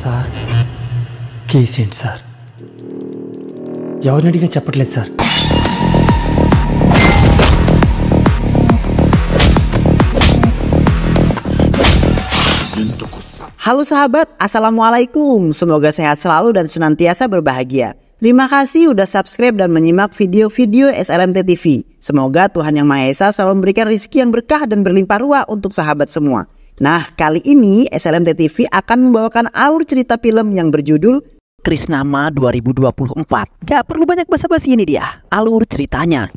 Sir case ఏంటి సార్? ఎవరిని అడిగినా చెప్పట్లేదు sir. Halo sahabat, Assalamualaikum. Semoga sehat selalu dan senantiasa berbahagia. Terima kasih udah subscribe dan menyimak video-video SLMT TV. Semoga Tuhan Yang Maha Esa selalu memberikan rezeki yang berkah dan berlimpah ruah untuk sahabat semua. Nah, kali ini SLMT TV akan membawakan alur cerita film yang berjudul Krisnama 2024. Gak perlu banyak basa-basi, ini dia alur ceritanya.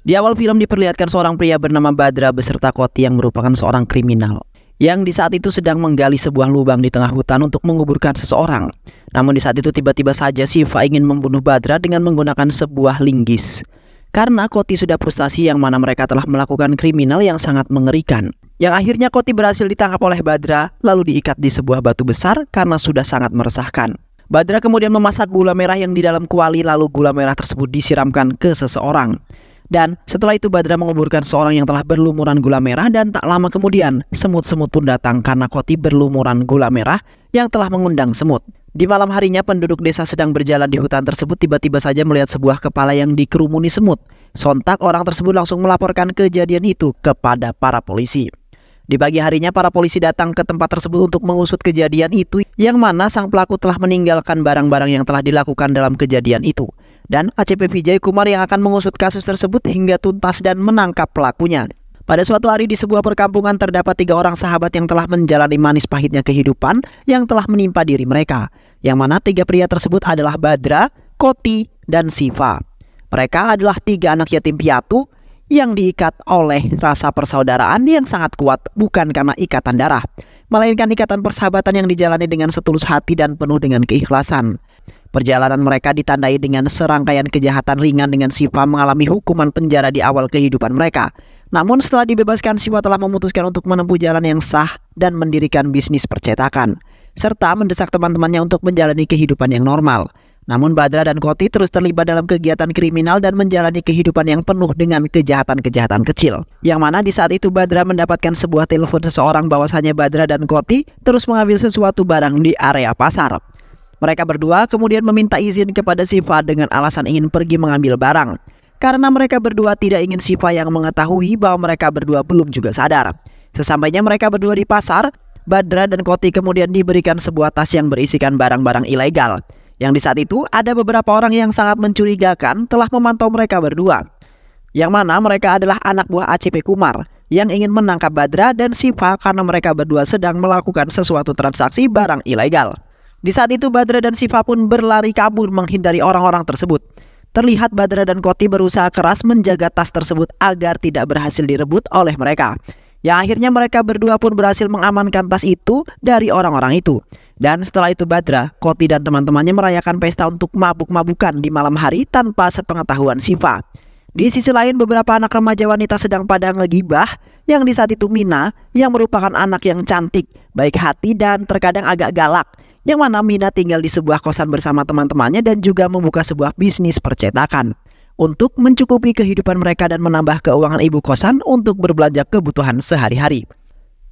Di awal film diperlihatkan seorang pria bernama Badra beserta Koti yang merupakan seorang kriminal yang di saat itu sedang menggali sebuah lubang di tengah hutan untuk menguburkan seseorang. Namun di saat itu tiba-tiba saja Siva ingin membunuh Badra dengan menggunakan sebuah linggis. Karena Koti sudah frustasi yang mana mereka telah melakukan kriminal yang sangat mengerikan. Yang akhirnya Koti berhasil ditangkap oleh Badra lalu diikat di sebuah batu besar karena sudah sangat meresahkan. Badra kemudian memasak gula merah yang di dalam kuali lalu gula merah tersebut disiramkan ke seseorang. Dan setelah itu Badra menguburkan seorang yang telah berlumuran gula merah dan tak lama kemudian semut-semut pun datang karena Koti berlumuran gula merah yang telah mengundang semut. Di malam harinya penduduk desa sedang berjalan di hutan tersebut tiba-tiba saja melihat sebuah kepala yang dikerumuni semut. Sontak orang tersebut langsung melaporkan kejadian itu kepada para polisi. Di pagi harinya para polisi datang ke tempat tersebut untuk mengusut kejadian itu yang mana sang pelaku telah meninggalkan barang-barang yang telah dilakukan dalam kejadian itu. Dan ACP Vijay Kumar yang akan mengusut kasus tersebut hingga tuntas dan menangkap pelakunya. Pada suatu hari di sebuah perkampungan terdapat 3 orang sahabat yang telah menjalani manis pahitnya kehidupan yang telah menimpa diri mereka. Yang mana 3 pria tersebut adalah Badra, Koti, dan Siva. Mereka adalah 3 anak yatim piatu yang diikat oleh rasa persaudaraan yang sangat kuat bukan karena ikatan darah, melainkan ikatan persahabatan yang dijalani dengan setulus hati dan penuh dengan keikhlasan. Perjalanan mereka ditandai dengan serangkaian kejahatan ringan dengan Siva mengalami hukuman penjara di awal kehidupan mereka. Namun setelah dibebaskan, Siva telah memutuskan untuk menempuh jalan yang sah dan mendirikan bisnis percetakan, serta mendesak teman-temannya untuk menjalani kehidupan yang normal. Namun Badra dan Koti terus terlibat dalam kegiatan kriminal dan menjalani kehidupan yang penuh dengan kejahatan-kejahatan kecil. Yang mana di saat itu Badra mendapatkan sebuah telepon seseorang bahwasanya Badra dan Koti terus mengambil sesuatu barang di area pasar. Mereka berdua kemudian meminta izin kepada Siva dengan alasan ingin pergi mengambil barang. Karena mereka berdua tidak ingin Siva yang mengetahui bahwa mereka berdua belum juga sadar. Sesampainya mereka berdua di pasar, Badra dan Koti kemudian diberikan sebuah tas yang berisikan barang-barang ilegal. Yang di saat itu ada beberapa orang yang sangat mencurigakan telah memantau mereka berdua. Yang mana mereka adalah anak buah ACP Kumar yang ingin menangkap Badra dan Siva karena mereka berdua sedang melakukan sesuatu transaksi barang ilegal. Di saat itu Badra dan Siva pun berlari kabur menghindari orang-orang tersebut. Terlihat Badra dan Koti berusaha keras menjaga tas tersebut agar tidak berhasil direbut oleh mereka. Yang akhirnya mereka berdua pun berhasil mengamankan tas itu dari orang-orang itu. Dan setelah itu Badra, Koti dan teman-temannya merayakan pesta untuk mabuk-mabukan di malam hari tanpa sepengetahuan Siva. Di sisi lain beberapa anak remaja wanita sedang pada ngegibah yang di saat itu Mina yang merupakan anak yang cantik, baik hati dan terkadang agak galak. Yang mana Mina tinggal di sebuah kosan bersama teman-temannya dan juga membuka sebuah bisnis percetakan untuk mencukupi kehidupan mereka dan menambah keuangan ibu kosan untuk berbelanja kebutuhan sehari-hari.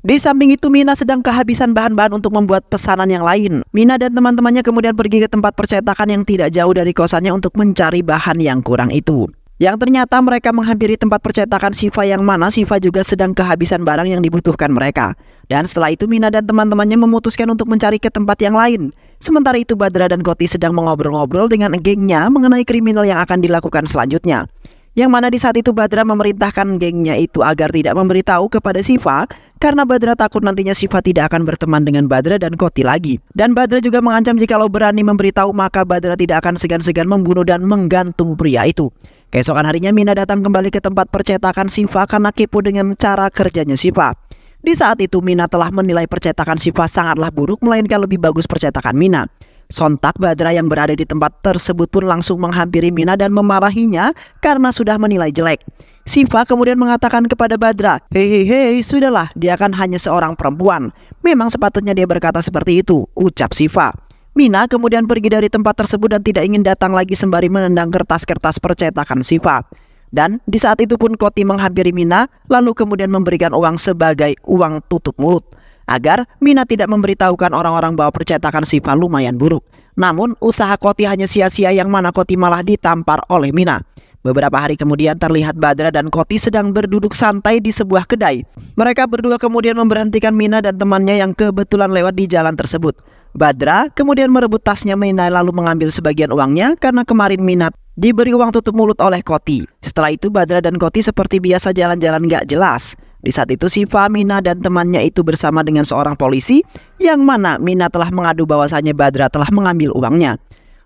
Di samping itu Mina sedang kehabisan bahan-bahan untuk membuat pesanan yang lain. Mina dan teman-temannya kemudian pergi ke tempat percetakan yang tidak jauh dari kosannya untuk mencari bahan yang kurang itu. Yang ternyata mereka menghampiri tempat percetakan Siva yang mana Siva juga sedang kehabisan barang yang dibutuhkan mereka. Dan setelah itu Mina dan teman-temannya memutuskan untuk mencari ke tempat yang lain. Sementara itu Badra dan Koti sedang mengobrol-ngobrol dengan gengnya mengenai kriminal yang akan dilakukan selanjutnya. Yang mana di saat itu Badra memerintahkan gengnya itu agar tidak memberitahu kepada Siva karena Badra takut nantinya Siva tidak akan berteman dengan Badra dan Koti lagi. Dan Badra juga mengancam jikalau berani memberitahu maka Badra tidak akan segan-segan membunuh dan menggantung pria itu. Keesokan harinya Mina datang kembali ke tempat percetakan Siva karena kepo dengan cara kerjanya Siva. Di saat itu Mina telah menilai percetakan Siva sangatlah buruk melainkan lebih bagus percetakan Mina. Sontak Badra yang berada di tempat tersebut pun langsung menghampiri Mina dan memarahinya karena sudah menilai jelek. Siva kemudian mengatakan kepada Badra, "Hei, sudahlah, dia kan hanya seorang perempuan. Memang sepatutnya dia berkata seperti itu," ucap Siva. Mina kemudian pergi dari tempat tersebut dan tidak ingin datang lagi sembari menendang kertas-kertas percetakan Syifa. Dan di saat itu pun Koti menghampiri Mina lalu kemudian memberikan uang sebagai uang tutup mulut agar Mina tidak memberitahukan orang-orang bahwa percetakan Syifa lumayan buruk. Namun usaha Koti hanya sia-sia yang mana Koti malah ditampar oleh Mina. Beberapa hari kemudian terlihat Badra dan Koti sedang berduduk santai di sebuah kedai. Mereka berdua kemudian memberhentikan Mina dan temannya yang kebetulan lewat di jalan tersebut. Badra kemudian merebut tasnya Mina lalu mengambil sebagian uangnya karena kemarin Mina diberi uang tutup mulut oleh Koti. Setelah itu Badra dan Koti seperti biasa jalan-jalan gak jelas. Di saat itu Syifa, Mina dan temannya itu bersama dengan seorang polisi yang mana Mina telah mengadu bahwasanya Badra telah mengambil uangnya.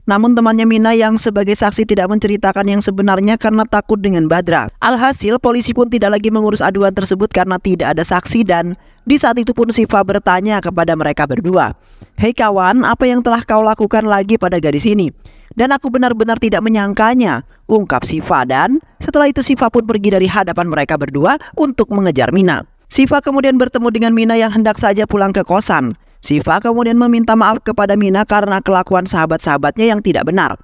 Namun temannya Mina yang sebagai saksi tidak menceritakan yang sebenarnya karena takut dengan Badra. Alhasil polisi pun tidak lagi mengurus aduan tersebut karena tidak ada saksi dan di saat itu pun Syifa bertanya kepada mereka berdua, "Hei kawan, apa yang telah kau lakukan lagi pada gadis ini? Dan aku benar-benar tidak menyangkanya," ungkap Syifa, dan setelah itu Syifa pun pergi dari hadapan mereka berdua untuk mengejar Mina. Syifa kemudian bertemu dengan Mina yang hendak saja pulang ke kosan. Syifa kemudian meminta maaf kepada Mina karena kelakuan sahabat-sahabatnya yang tidak benar.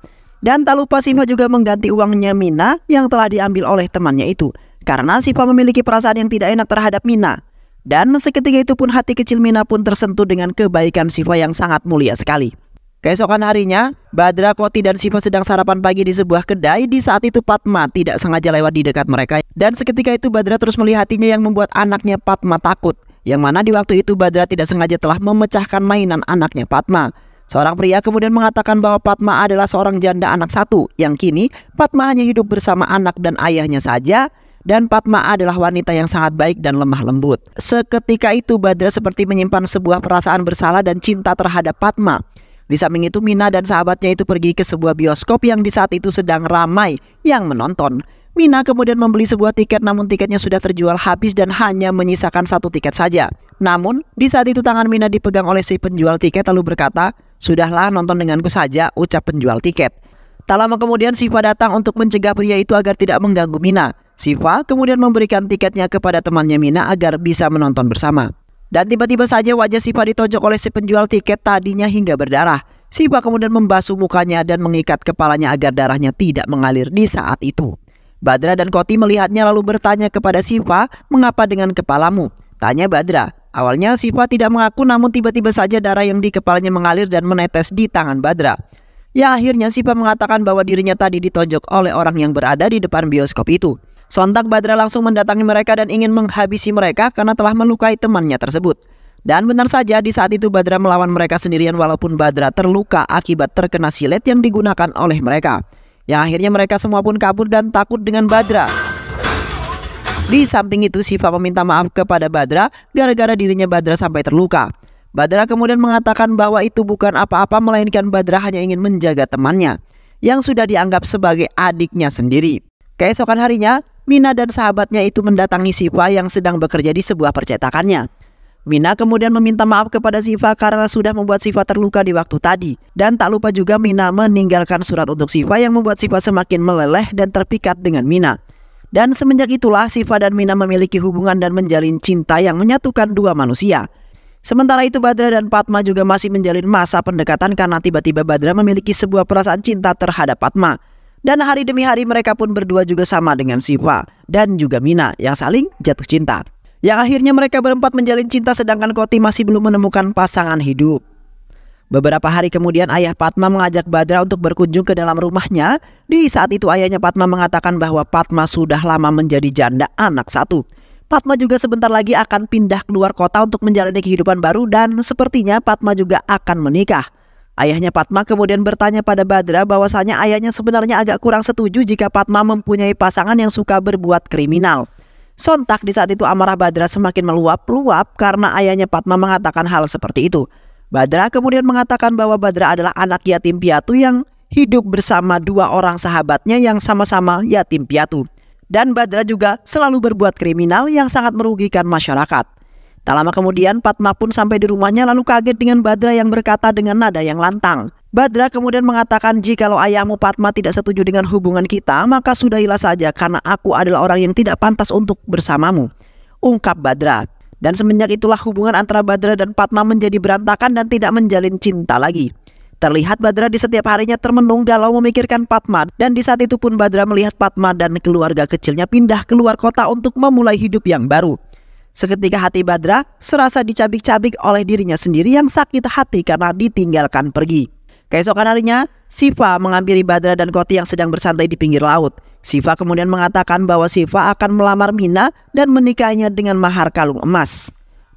Dan tak lupa Syifa juga mengganti uangnya Mina yang telah diambil oleh temannya itu. Karena Syifa memiliki perasaan yang tidak enak terhadap Mina. Dan seketika itu pun hati kecil Mina pun tersentuh dengan kebaikan Syifa yang sangat mulia sekali. Keesokan harinya, Badra, Koti, dan Syifa sedang sarapan pagi di sebuah kedai. Di saat itu Padma tidak sengaja lewat di dekat mereka. Dan seketika itu Badra terus melihatinya yang membuat anaknya Padma takut. Yang mana di waktu itu Badra tidak sengaja telah memecahkan mainan anaknya Padma. Seorang pria kemudian mengatakan bahwa Padma adalah seorang janda anak satu, yang kini Padma hanya hidup bersama anak dan ayahnya saja. Dan Padma adalah wanita yang sangat baik dan lemah lembut. Seketika itu Badra seperti menyimpan sebuah perasaan bersalah dan cinta terhadap Padma. Di samping itu Mina dan sahabatnya itu pergi ke sebuah bioskop yang di saat itu sedang ramai yang menonton. Mina kemudian membeli sebuah tiket, namun tiketnya sudah terjual habis dan hanya menyisakan satu tiket saja. Namun di saat itu tangan Mina dipegang oleh si penjual tiket lalu berkata, "Sudahlah, nonton denganku saja," ucap penjual tiket. Tak lama kemudian Syifa datang untuk mencegah pria itu agar tidak mengganggu Mina. Syifa kemudian memberikan tiketnya kepada temannya Mina agar bisa menonton bersama. Dan tiba-tiba saja wajah Syifa ditonjok oleh si penjual tiket tadinya hingga berdarah. Syifa kemudian membasuh mukanya dan mengikat kepalanya agar darahnya tidak mengalir di saat itu. Badra dan Koti melihatnya lalu bertanya kepada Syifa, "Mengapa dengan kepalamu?" Tanya Badra. Awalnya Syifa tidak mengaku, namun tiba-tiba saja darah yang di kepalanya mengalir dan menetes di tangan Badra. Ya akhirnya Syifa mengatakan bahwa dirinya tadi ditonjok oleh orang yang berada di depan bioskop itu. Sontak Badra langsung mendatangi mereka dan ingin menghabisi mereka karena telah melukai temannya tersebut. Dan benar saja di saat itu Badra melawan mereka sendirian walaupun Badra terluka akibat terkena silet yang digunakan oleh mereka. Yang akhirnya mereka semua pun kabur dan takut dengan Badra. Di samping itu Syifa meminta maaf kepada Badra gara-gara dirinya Badra sampai terluka. Badra kemudian mengatakan bahwa itu bukan apa-apa melainkan Badra hanya ingin menjaga temannya yang sudah dianggap sebagai adiknya sendiri. Keesokan harinya Mina dan sahabatnya itu mendatangi Syifa yang sedang bekerja di sebuah percetakannya. Mina kemudian meminta maaf kepada Syifa karena sudah membuat Syifa terluka di waktu tadi. Dan tak lupa juga Mina meninggalkan surat untuk Syifa yang membuat Syifa semakin meleleh dan terpikat dengan Mina. Dan semenjak itulah Syifa dan Mina memiliki hubungan dan menjalin cinta yang menyatukan dua manusia. Sementara itu Badra dan Padma juga masih menjalin masa pendekatan karena tiba-tiba Badra memiliki sebuah perasaan cinta terhadap Padma. Dan hari demi hari mereka pun berdua juga sama dengan Syifa dan juga Mina yang saling jatuh cinta. Yang akhirnya mereka berempat menjalin cinta sedangkan Koti masih belum menemukan pasangan hidup. Beberapa hari kemudian ayah Padma mengajak Badra untuk berkunjung ke dalam rumahnya. Di saat itu ayahnya Padma mengatakan bahwa Padma sudah lama menjadi janda anak satu. Padma juga sebentar lagi akan pindah keluar kota untuk menjalani kehidupan baru dan sepertinya Padma juga akan menikah. Ayahnya Padma kemudian bertanya pada Badra bahwasanya ayahnya sebenarnya agak kurang setuju jika Padma mempunyai pasangan yang suka berbuat kriminal. Sontak di saat itu amarah Badra semakin meluap-luap karena ayahnya Padma mengatakan hal seperti itu. Badra kemudian mengatakan bahwa Badra adalah anak yatim piatu yang hidup bersama dua orang sahabatnya yang sama-sama yatim piatu. Dan Badra juga selalu berbuat kriminal yang sangat merugikan masyarakat. Tak lama kemudian Padma pun sampai di rumahnya lalu kaget dengan Badra yang berkata dengan nada yang lantang. Badra kemudian mengatakan, "Jikalau ayahmu Padma tidak setuju dengan hubungan kita, maka sudahilah saja karena aku adalah orang yang tidak pantas untuk bersamamu," ungkap Badra. Dan semenjak itulah hubungan antara Badra dan Padma menjadi berantakan dan tidak menjalin cinta lagi. Terlihat Badra di setiap harinya termenung galau memikirkan Padma, dan di saat itu pun Badra melihat Padma dan keluarga kecilnya pindah keluar kota untuk memulai hidup yang baru. Seketika hati Badra serasa dicabik-cabik oleh dirinya sendiri yang sakit hati karena ditinggalkan pergi. Keesokan harinya, Siva menghampiri Badra dan Koti yang sedang bersantai di pinggir laut. Siva kemudian mengatakan bahwa Siva akan melamar Mina dan menikahnya dengan mahar kalung emas.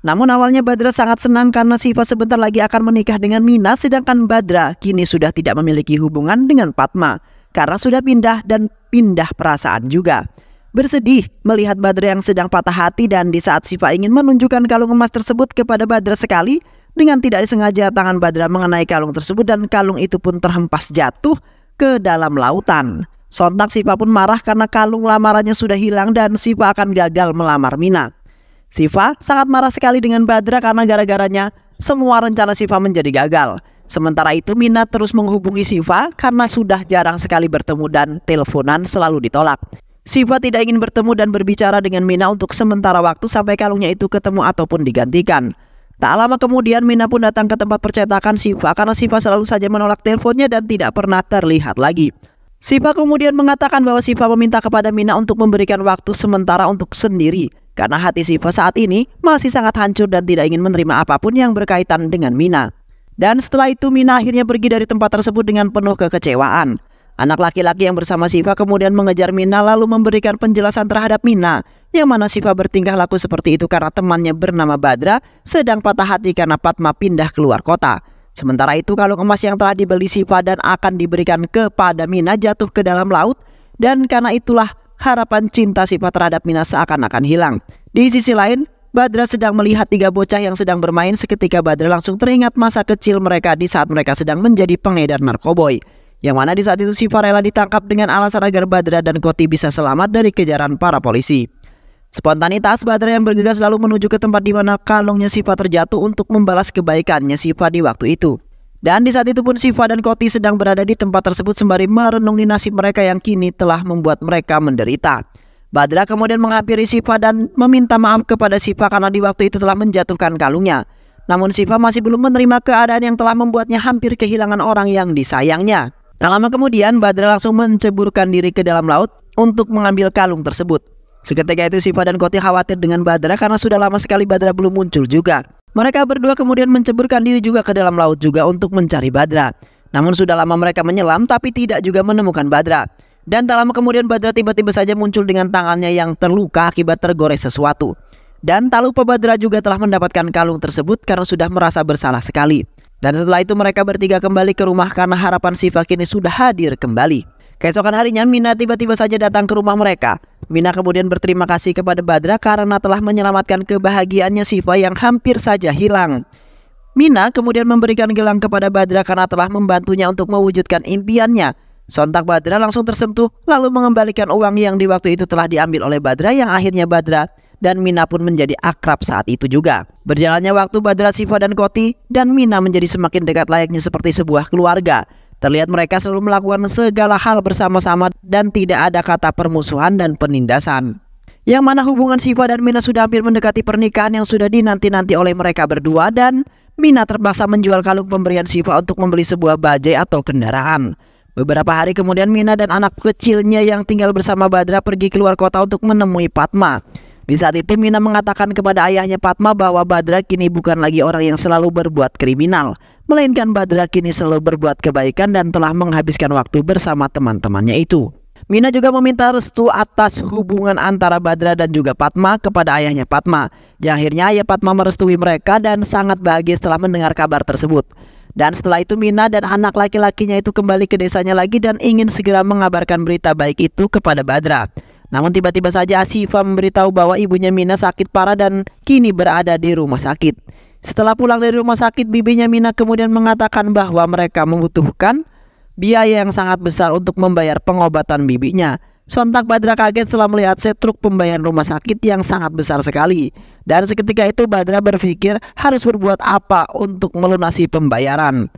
Namun awalnya Badra sangat senang karena Siva sebentar lagi akan menikah dengan Mina, sedangkan Badra kini sudah tidak memiliki hubungan dengan Padma karena sudah pindah dan pindah perasaan juga. Bersedih melihat Badra yang sedang patah hati, dan di saat Siva ingin menunjukkan kalung emas tersebut kepada Badra sekali, dengan tidak disengaja tangan Badra mengenai kalung tersebut dan kalung itu pun terhempas jatuh ke dalam lautan. Sontak Siva pun marah karena kalung lamarannya sudah hilang dan Siva akan gagal melamar Mina. Siva sangat marah sekali dengan Badra karena gara-garanya semua rencana Siva menjadi gagal. Sementara itu Mina terus menghubungi Siva karena sudah jarang sekali bertemu dan teleponan selalu ditolak. Siva tidak ingin bertemu dan berbicara dengan Mina untuk sementara waktu sampai kalungnya itu ketemu ataupun digantikan. Tak lama kemudian Mina pun datang ke tempat percetakan Siva karena Siva selalu saja menolak teleponnya dan tidak pernah terlihat lagi. Siva kemudian mengatakan bahwa Siva meminta kepada Mina untuk memberikan waktu sementara untuk sendiri karena hati Siva saat ini masih sangat hancur dan tidak ingin menerima apapun yang berkaitan dengan Mina. Dan setelah itu Mina akhirnya pergi dari tempat tersebut dengan penuh kekecewaan. Anak laki-laki yang bersama Siva kemudian mengejar Mina lalu memberikan penjelasan terhadap Mina, yang mana Siva bertingkah laku seperti itu karena temannya bernama Badra sedang patah hati karena Padma pindah keluar kota. Sementara itu kalung emas yang telah dibeli Siva dan akan diberikan kepada Mina jatuh ke dalam laut, dan karena itulah harapan cinta Siva terhadap Mina seakan-akan hilang. Di sisi lain, Badra sedang melihat 3 bocah yang sedang bermain. Seketika Badra langsung teringat masa kecil mereka di saat mereka sedang menjadi pengedar narkoboy, yang mana di saat itu Siva rela ditangkap dengan alasan agar Badra dan Koti bisa selamat dari kejaran para polisi. Spontanitas Badra yang bergegas lalu menuju ke tempat di mana kalungnya Siva terjatuh untuk membalas kebaikannya Siva di waktu itu. Dan di saat itu pun Siva dan Koti sedang berada di tempat tersebut sembari merenungi nasib mereka yang kini telah membuat mereka menderita. Badra kemudian menghampiri Siva dan meminta maaf kepada Siva karena di waktu itu telah menjatuhkan kalungnya. Namun Siva masih belum menerima keadaan yang telah membuatnya hampir kehilangan orang yang disayangnya. Tak lama kemudian Badra langsung menceburkan diri ke dalam laut untuk mengambil kalung tersebut. Seketika itu Siva dan Koti khawatir dengan Badra karena sudah lama sekali Badra belum muncul juga. Mereka berdua kemudian menceburkan diri juga ke dalam laut juga untuk mencari Badra. Namun sudah lama mereka menyelam tapi tidak juga menemukan Badra. Dan tak lama kemudian Badra tiba-tiba saja muncul dengan tangannya yang terluka akibat tergores sesuatu. Dan tak lupa Badra juga telah mendapatkan kalung tersebut karena sudah merasa bersalah sekali. Dan setelah itu mereka bertiga kembali ke rumah karena harapan Siva kini sudah hadir kembali. Keesokan harinya Mina tiba-tiba saja datang ke rumah mereka. Mina kemudian berterima kasih kepada Badra karena telah menyelamatkan kebahagiaannya Siva yang hampir saja hilang. Mina kemudian memberikan gelang kepada Badra karena telah membantunya untuk mewujudkan impiannya. Sontak Badra langsung tersentuh lalu mengembalikan uang yang di waktu itu telah diambil oleh Badra, yang akhirnya Badra dan Mina pun menjadi akrab saat itu juga. Berjalannya waktu Badra, Siva dan Koti dan Mina menjadi semakin dekat layaknya seperti sebuah keluarga. Terlihat mereka selalu melakukan segala hal bersama-sama dan tidak ada kata permusuhan dan penindasan. Yang mana hubungan Siva dan Mina sudah hampir mendekati pernikahan yang sudah dinanti-nanti oleh mereka berdua, dan Mina terpaksa menjual kalung pemberian Siva untuk membeli sebuah bajai atau kendaraan. Beberapa hari kemudian Mina dan anak kecilnya yang tinggal bersama Badra pergi keluar kota untuk menemui Padma. Di saat itu Mina mengatakan kepada ayahnya Padma bahwa Badra kini bukan lagi orang yang selalu berbuat kriminal, melainkan Badra kini selalu berbuat kebaikan dan telah menghabiskan waktu bersama teman-temannya itu. Mina juga meminta restu atas hubungan antara Badra dan juga Padma kepada ayahnya Padma. Yang akhirnya ayah Padma merestui mereka dan sangat bahagia setelah mendengar kabar tersebut. Dan setelah itu Mina dan anak laki-lakinya itu kembali ke desanya lagi dan ingin segera mengabarkan berita baik itu kepada Badra. Namun tiba-tiba saja Siva memberitahu bahwa ibunya Mina sakit parah dan kini berada di rumah sakit. Setelah pulang dari rumah sakit, bibinya Mina kemudian mengatakan bahwa mereka membutuhkan biaya yang sangat besar untuk membayar pengobatan bibinya. Sontak Badra kaget setelah melihat setruk pembayaran rumah sakit yang sangat besar sekali. Dan seketika itu Badra berpikir harus berbuat apa untuk melunasi pembayaran.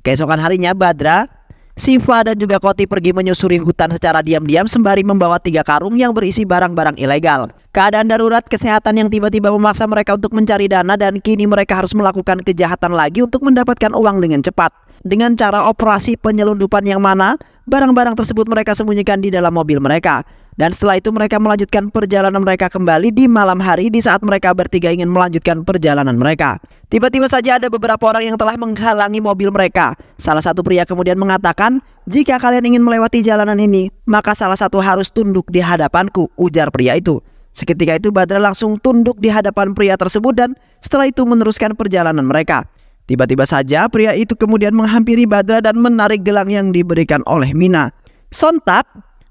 Keesokan harinya Badra, Siva dan juga Koti pergi menyusuri hutan secara diam-diam sembari membawa 3 karung yang berisi barang-barang ilegal. Keadaan darurat kesehatan yang tiba-tiba memaksa mereka untuk mencari dana dan kini mereka harus melakukan kejahatan lagi untuk mendapatkan uang dengan cepat. dengan cara operasi penyelundupan yang mana barang-barang tersebut mereka sembunyikan di dalam mobil mereka. Dan setelah itu mereka melanjutkan perjalanan mereka kembali di malam hari di saat mereka bertiga ingin melanjutkan perjalanan mereka. Tiba-tiba saja ada beberapa orang yang telah menghalangi mobil mereka. Salah satu pria kemudian mengatakan, "Jika kalian ingin melewati jalanan ini, maka salah satu harus tunduk di hadapanku," ujar pria itu. Seketika itu Badra langsung tunduk di hadapan pria tersebut dan setelah itu meneruskan perjalanan mereka. Tiba-tiba saja pria itu kemudian menghampiri Badra dan menarik gelang yang diberikan oleh Mina. Sontak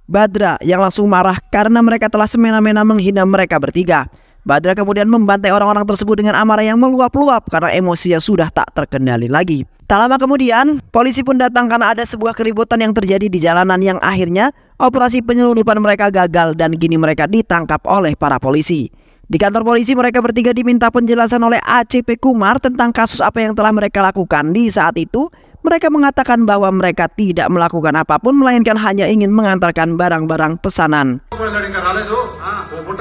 Badra yang langsung marah karena mereka telah semena-mena menghina mereka bertiga. Badra kemudian membantai orang-orang tersebut dengan amarah yang meluap-luap karena emosinya sudah tak terkendali lagi. Tak lama kemudian, polisi pun datang karena ada sebuah keributan yang terjadi di jalanan yang akhirnya operasi penyelundupan mereka gagal dan kini mereka ditangkap oleh para polisi. Di kantor polisi mereka bertiga diminta penjelasan oleh ACP Kumar tentang kasus apa yang telah mereka lakukan di saat itu. Mereka mengatakan bahwa mereka tidak melakukan apapun melainkan hanya ingin mengantarkan barang-barang pesanan.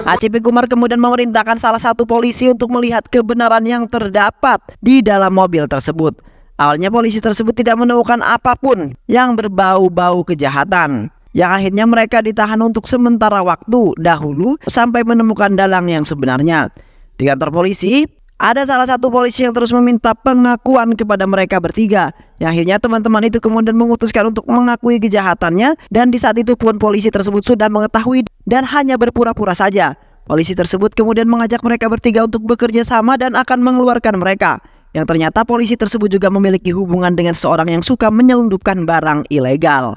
ACP Kumar kemudian memerintahkan salah satu polisi untuk melihat kebenaran yang terdapat di dalam mobil tersebut. Awalnya polisi tersebut tidak menemukan apapun yang berbau-bau kejahatan, yang akhirnya mereka ditahan untuk sementara waktu dahulu sampai menemukan dalang yang sebenarnya. Di kantor polisi ada salah satu polisi yang terus meminta pengakuan kepada mereka bertiga. Yang akhirnya teman-teman itu kemudian memutuskan untuk mengakui kejahatannya. Dan di saat itu pun polisi tersebut sudah mengetahui dan hanya berpura-pura saja. Polisi tersebut kemudian mengajak mereka bertiga untuk bekerja sama dan akan mengeluarkan mereka. Yang ternyata polisi tersebut juga memiliki hubungan dengan seorang yang suka menyelundupkan barang ilegal.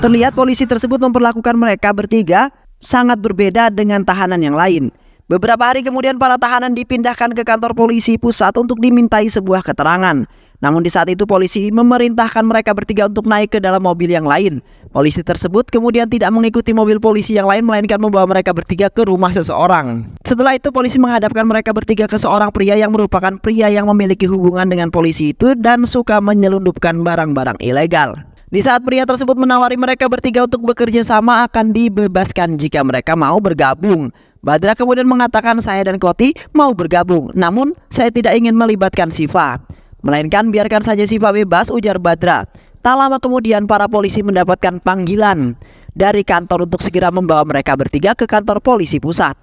Terlihat polisi tersebut memperlakukan mereka bertiga sangat berbeda dengan tahanan yang lain. Beberapa hari kemudian para tahanan dipindahkan ke kantor polisi pusat untuk dimintai sebuah keterangan. Namun di saat itu polisi memerintahkan mereka bertiga untuk naik ke dalam mobil yang lain. Polisi tersebut kemudian tidak mengikuti mobil polisi yang lain melainkan membawa mereka bertiga ke rumah seseorang. Setelah itu polisi menghadapkan mereka bertiga ke seorang pria yang merupakan pria yang memiliki hubungan dengan polisi itu dan suka menyelundupkan barang-barang ilegal. Di saat pria tersebut menawari mereka bertiga untuk bekerja sama akan dibebaskan jika mereka mau bergabung. Badra kemudian mengatakan saya dan Koti mau bergabung, namun saya tidak ingin melibatkan Siva. Melainkan biarkan saja Siva bebas, ujar Badra. Tak lama kemudian para polisi mendapatkan panggilan dari kantor untuk segera membawa mereka bertiga ke kantor polisi pusat.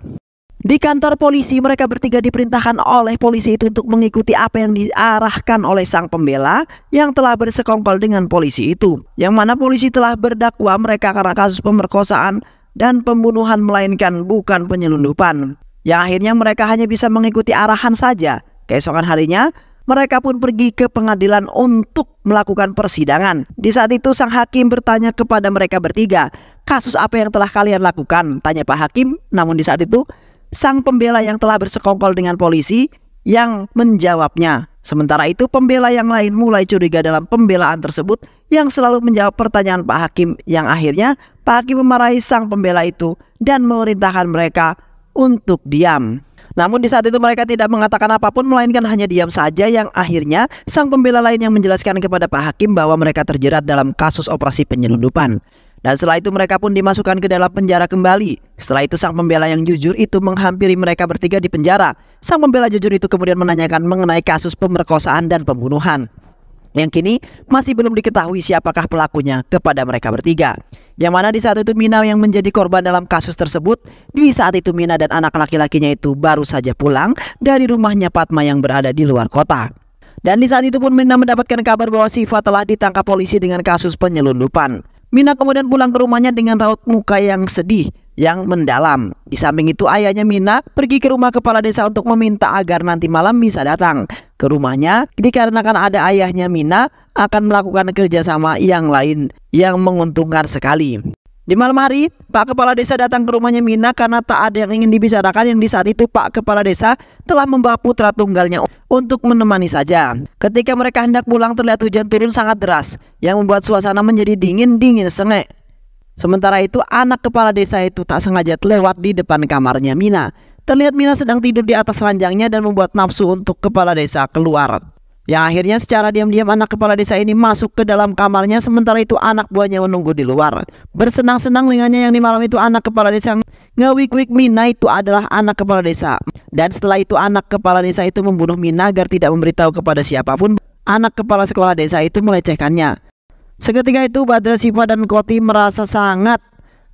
Di kantor polisi mereka bertiga diperintahkan oleh polisi itu untuk mengikuti apa yang diarahkan oleh sang pembela yang telah bersekongkol dengan polisi itu. Yang mana polisi telah berdakwa mereka karena kasus pemerkosaan dan pembunuhan melainkan bukan penyelundupan. Yang akhirnya mereka hanya bisa mengikuti arahan saja. Keesokan harinya mereka pun pergi ke pengadilan untuk melakukan persidangan. Di saat itu sang hakim bertanya kepada mereka bertiga, "Kasus apa yang telah kalian lakukan?" tanya Pak Hakim. Namun di saat itu sang pembela yang telah bersekongkol dengan polisi yang menjawabnya. Sementara itu pembela yang lain mulai curiga dalam pembelaan tersebut yang selalu menjawab pertanyaan Pak Hakim, yang akhirnya Pak Hakim memarahi sang pembela itu dan memerintahkan mereka untuk diam. Namun di saat itu mereka tidak mengatakan apapun melainkan hanya diam saja, yang akhirnya sang pembela lain yang menjelaskan kepada Pak Hakim bahwa mereka terjerat dalam kasus operasi penyelundupan. Dan setelah itu mereka pun dimasukkan ke dalam penjara kembali. Setelah itu sang pembela yang jujur itu menghampiri mereka bertiga di penjara. Sang pembela jujur itu kemudian menanyakan mengenai kasus pemerkosaan dan pembunuhan, yang kini masih belum diketahui siapakah pelakunya kepada mereka bertiga. Yang mana di saat itu Mina yang menjadi korban dalam kasus tersebut. Di saat itu Mina dan anak laki-lakinya itu baru saja pulang dari rumahnya Fatma yang berada di luar kota. Dan di saat itu pun Mina mendapatkan kabar bahwa Siva telah ditangkap polisi dengan kasus penyelundupan. Mina kemudian pulang ke rumahnya dengan raut muka yang sedih yang mendalam. Di samping itu ayahnya Mina pergi ke rumah kepala desa untuk meminta agar nanti malam bisa datang ke rumahnya, dikarenakan ada ayahnya Mina akan melakukan kerjasama yang lain yang menguntungkan sekali. Di malam hari, Pak Kepala Desa datang ke rumahnya Mina karena tak ada yang ingin dibicarakan, yang di saat itu Pak Kepala Desa telah membawa putra tunggalnya untuk menemani saja. Ketika mereka hendak pulang terlihat hujan turun sangat deras yang membuat suasana menjadi dingin sengek. Sementara itu anak Kepala Desa itu tak sengaja lewat di depan kamarnya Mina. Terlihat Mina sedang tidur di atas ranjangnya dan membuat nafsu untuk Kepala Desa keluar. Yang akhirnya secara diam-diam anak Kepala Desa ini masuk ke dalam kamarnya, sementara itu anak buahnya menunggu di luar. Bersenang-senang dengannya yang di malam itu anak Kepala Desa ngewik-wik Mina itu adalah anak Kepala Desa. Dan setelah itu anak Kepala Desa itu membunuh Mina agar tidak memberitahu kepada siapapun anak kepala sekolah desa itu melecehkannya. Seketika itu Badra, Siva, dan Koti merasa sangat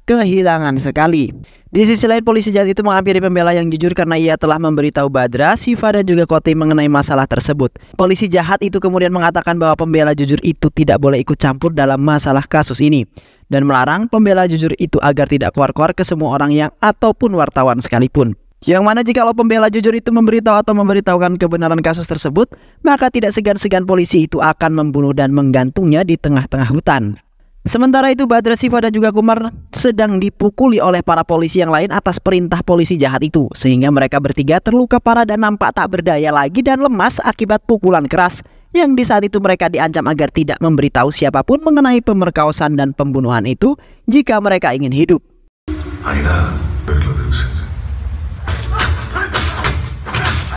kehilangan sekali. Di sisi lain, polisi jahat itu menghampiri pembela yang jujur karena ia telah memberitahu Badra, Siva, dan juga Koti mengenai masalah tersebut. Polisi jahat itu kemudian mengatakan bahwa pembela jujur itu tidak boleh ikut campur dalam masalah kasus ini dan melarang pembela jujur itu agar tidak keluar-keluar ke semua orang yang ataupun wartawan sekalipun. Yang mana jikalau pembela jujur itu memberitahu atau memberitahukan kebenaran kasus tersebut, maka tidak segan-segan polisi itu akan membunuh dan menggantungnya di tengah-tengah hutan. Sementara itu Badra, Siva, dan juga Kumar sedang dipukuli oleh para polisi yang lain atas perintah polisi jahat itu, sehingga mereka bertiga terluka parah dan nampak tak berdaya lagi dan lemas akibat pukulan keras yang di saat itu mereka diancam agar tidak memberitahu siapapun mengenai pemerkosaan dan pembunuhan itu jika mereka ingin hidup.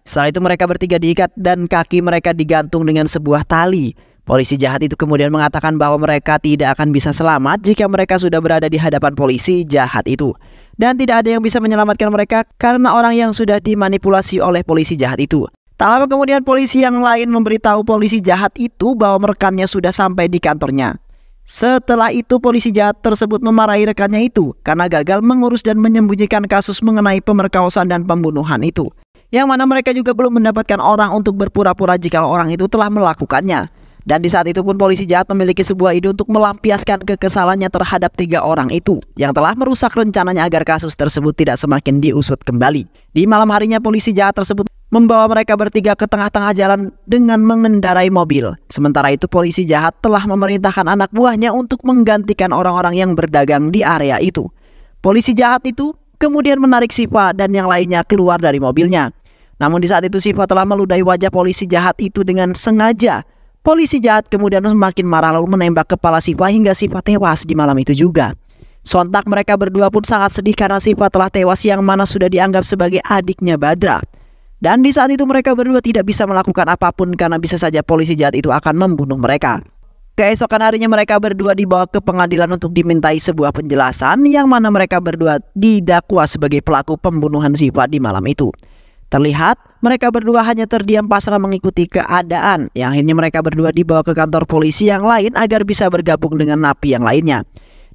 Setelah itu mereka bertiga diikat dan kaki mereka digantung dengan sebuah tali. Polisi jahat itu kemudian mengatakan bahwa mereka tidak akan bisa selamat jika mereka sudah berada di hadapan polisi jahat itu. Dan tidak ada yang bisa menyelamatkan mereka karena orang yang sudah dimanipulasi oleh polisi jahat itu. Tak lama kemudian polisi yang lain memberitahu polisi jahat itu bahwa rekannya sudah sampai di kantornya. Setelah itu polisi jahat tersebut memarahi rekannya itu karena gagal mengurus dan menyembunyikan kasus mengenai pemerkosaan dan pembunuhan itu. Yang mana mereka juga belum mendapatkan orang untuk berpura-pura jika orang itu telah melakukannya. Dan di saat itu pun polisi jahat memiliki sebuah ide untuk melampiaskan kekesalannya terhadap 3 orang itu yang telah merusak rencananya agar kasus tersebut tidak semakin diusut kembali. Di malam harinya polisi jahat tersebut membawa mereka bertiga ke tengah-tengah jalan dengan mengendarai mobil. Sementara itu polisi jahat telah memerintahkan anak buahnya untuk menggantikan orang-orang yang berdagang di area itu. Polisi jahat itu kemudian menarik Siva dan yang lainnya keluar dari mobilnya. Namun di saat itu Siva telah meludahi wajah polisi jahat itu dengan sengaja. Polisi jahat kemudian semakin marah lalu menembak kepala Siva hingga Siva tewas di malam itu juga. Sontak mereka berdua pun sangat sedih karena Siva telah tewas yang mana sudah dianggap sebagai adiknya Badra. Dan di saat itu mereka berdua tidak bisa melakukan apapun karena bisa saja polisi jahat itu akan membunuh mereka. Keesokan harinya mereka berdua dibawa ke pengadilan untuk dimintai sebuah penjelasan yang mana mereka berdua didakwa sebagai pelaku pembunuhan Siva di malam itu. Terlihat mereka berdua hanya terdiam pasrah mengikuti keadaan yang akhirnya mereka berdua dibawa ke kantor polisi yang lain agar bisa bergabung dengan napi yang lainnya.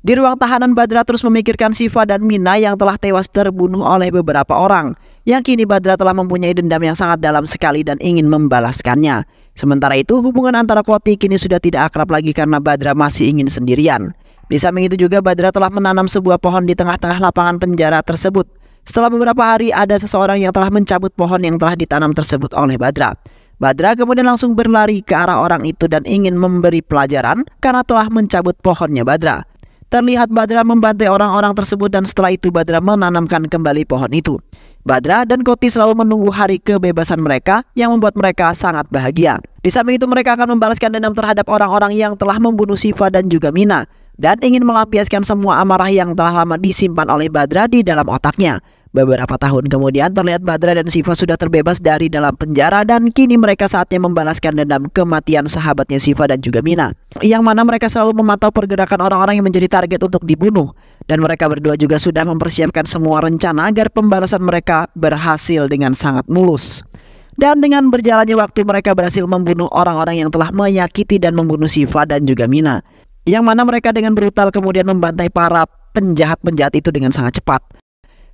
Di ruang tahanan Badra terus memikirkan Siva dan Mina yang telah tewas terbunuh oleh beberapa orang. Yang kini Badra telah mempunyai dendam yang sangat dalam sekali dan ingin membalaskannya. Sementara itu hubungan antara Koti kini sudah tidak akrab lagi karena Badra masih ingin sendirian. Di samping itu juga Badra telah menanam sebuah pohon di tengah-tengah lapangan penjara tersebut. Setelah beberapa hari ada seseorang yang telah mencabut pohon yang telah ditanam tersebut oleh Badra. Badra kemudian langsung berlari ke arah orang itu dan ingin memberi pelajaran karena telah mencabut pohonnya Badra. Terlihat Badra membantai orang-orang tersebut dan setelah itu Badra menanamkan kembali pohon itu. Badra dan Koti selalu menunggu hari kebebasan mereka yang membuat mereka sangat bahagia. Di samping itu mereka akan membalaskan dendam terhadap orang-orang yang telah membunuh Siva dan juga Mina dan ingin melampiaskan semua amarah yang telah lama disimpan oleh Badra di dalam otaknya. Beberapa tahun kemudian terlihat Badra dan Siva sudah terbebas dari dalam penjara dan kini mereka saatnya membalaskan dendam kematian sahabatnya Siva dan juga Mina. Yang mana mereka selalu memantau pergerakan orang-orang yang menjadi target untuk dibunuh. Dan mereka berdua juga sudah mempersiapkan semua rencana agar pembalasan mereka berhasil dengan sangat mulus. Dan dengan berjalannya waktu mereka berhasil membunuh orang-orang yang telah menyakiti dan membunuh Siva dan juga Mina. Yang mana mereka dengan brutal kemudian membantai para penjahat-penjahat itu dengan sangat cepat.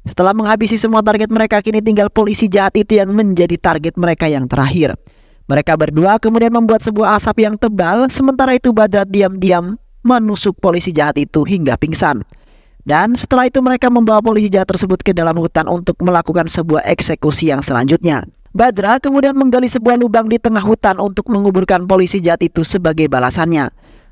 Setelah menghabisi semua target mereka, kini tinggal polisi jahat itu yang menjadi target mereka yang terakhir. Mereka berdua kemudian membuat sebuah asap yang tebal, sementara itu Badra diam-diam menusuk polisi jahat itu hingga pingsan. Dan setelah itu mereka membawa polisi jahat tersebut ke dalam hutan untuk melakukan sebuah eksekusi yang selanjutnya. Badra kemudian menggali sebuah lubang di tengah hutan untuk menguburkan polisi jahat itu sebagai balasannya.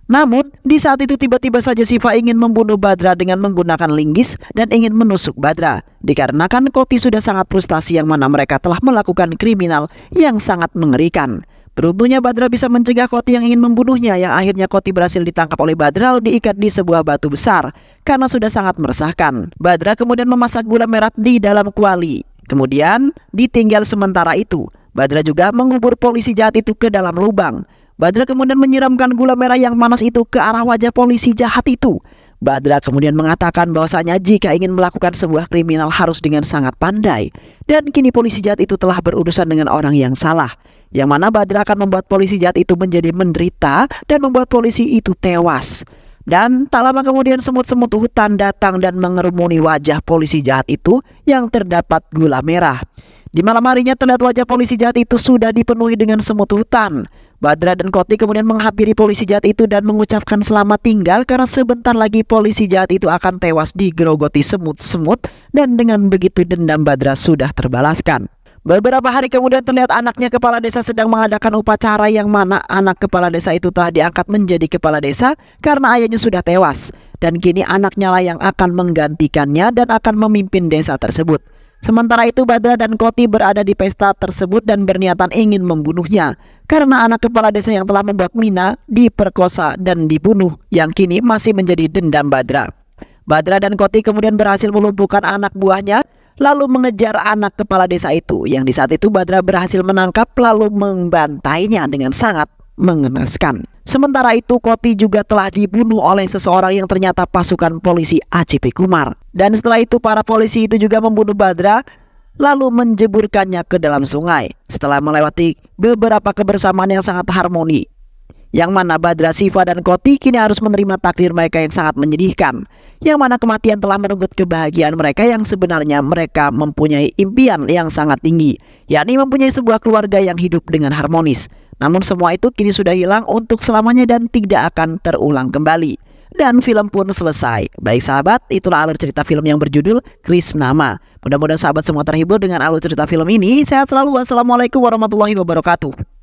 Namun, di saat itu tiba-tiba saja Siva ingin membunuh Badra dengan menggunakan linggis dan ingin menusuk Badra. Dikarenakan Koti sudah sangat frustasi yang mana mereka telah melakukan kriminal yang sangat mengerikan. Beruntungnya Badra bisa mencegah Koti yang ingin membunuhnya, yang akhirnya Koti berhasil ditangkap oleh Badra lalu diikat di sebuah batu besar karena sudah sangat meresahkan. Badra kemudian memasak gula merah di dalam kuali. Kemudian ditinggal sementara itu, Badra juga mengubur polisi jahat itu ke dalam lubang. Badra kemudian menyiramkan gula merah yang panas itu ke arah wajah polisi jahat itu. Badra kemudian mengatakan bahwasanya jika ingin melakukan sebuah kriminal harus dengan sangat pandai. Dan kini polisi jahat itu telah berurusan dengan orang yang salah. yang mana Badra akan membuat polisi jahat itu menjadi menderita dan membuat polisi itu tewas. Dan tak lama kemudian semut-semut hutan datang dan mengerumuni wajah polisi jahat itu yang terdapat gula merah. Di malam harinya terlihat wajah polisi jahat itu sudah dipenuhi dengan semut hutan. Badra dan Koti kemudian menghampiri polisi jahat itu dan mengucapkan selamat tinggal karena sebentar lagi polisi jahat itu akan tewas digerogoti semut-semut, dan dengan begitu dendam Badra sudah terbalaskan. Beberapa hari kemudian terlihat anaknya kepala desa sedang mengadakan upacara yang mana anak kepala desa itu telah diangkat menjadi kepala desa karena ayahnya sudah tewas. Dan kini anaknya lah yang akan menggantikannya dan akan memimpin desa tersebut. Sementara itu Badra dan Koti berada di pesta tersebut dan berniatan ingin membunuhnya karena anak kepala desa yang telah membuat Mina diperkosa dan dibunuh yang kini masih menjadi dendam Badra. Badra dan Koti kemudian berhasil melumpuhkan anak buahnya lalu mengejar anak kepala desa itu, yang di saat itu Badra berhasil menangkap lalu membantainya dengan sangat mengenaskan. Sementara itu Koti juga telah dibunuh oleh seseorang yang ternyata pasukan polisi ACP Kumar. Dan setelah itu para polisi itu juga membunuh Badra lalu menjeburkannya ke dalam sungai. Setelah melewati beberapa kebersamaan yang sangat harmoni, yang mana Badra, Siva, dan Koti kini harus menerima takdir mereka yang sangat menyedihkan, yang mana kematian telah merenggut kebahagiaan mereka yang sebenarnya mereka mempunyai impian yang sangat tinggi, yakni mempunyai sebuah keluarga yang hidup dengan harmonis. Namun semua itu kini sudah hilang untuk selamanya dan tidak akan terulang kembali. Dan film pun selesai. Baik sahabat, itulah alur cerita film yang berjudul Krisnama. Mudah-mudahan sahabat semua terhibur dengan alur cerita film ini. Sehat selalu. Wassalamualaikum warahmatullahi wabarakatuh.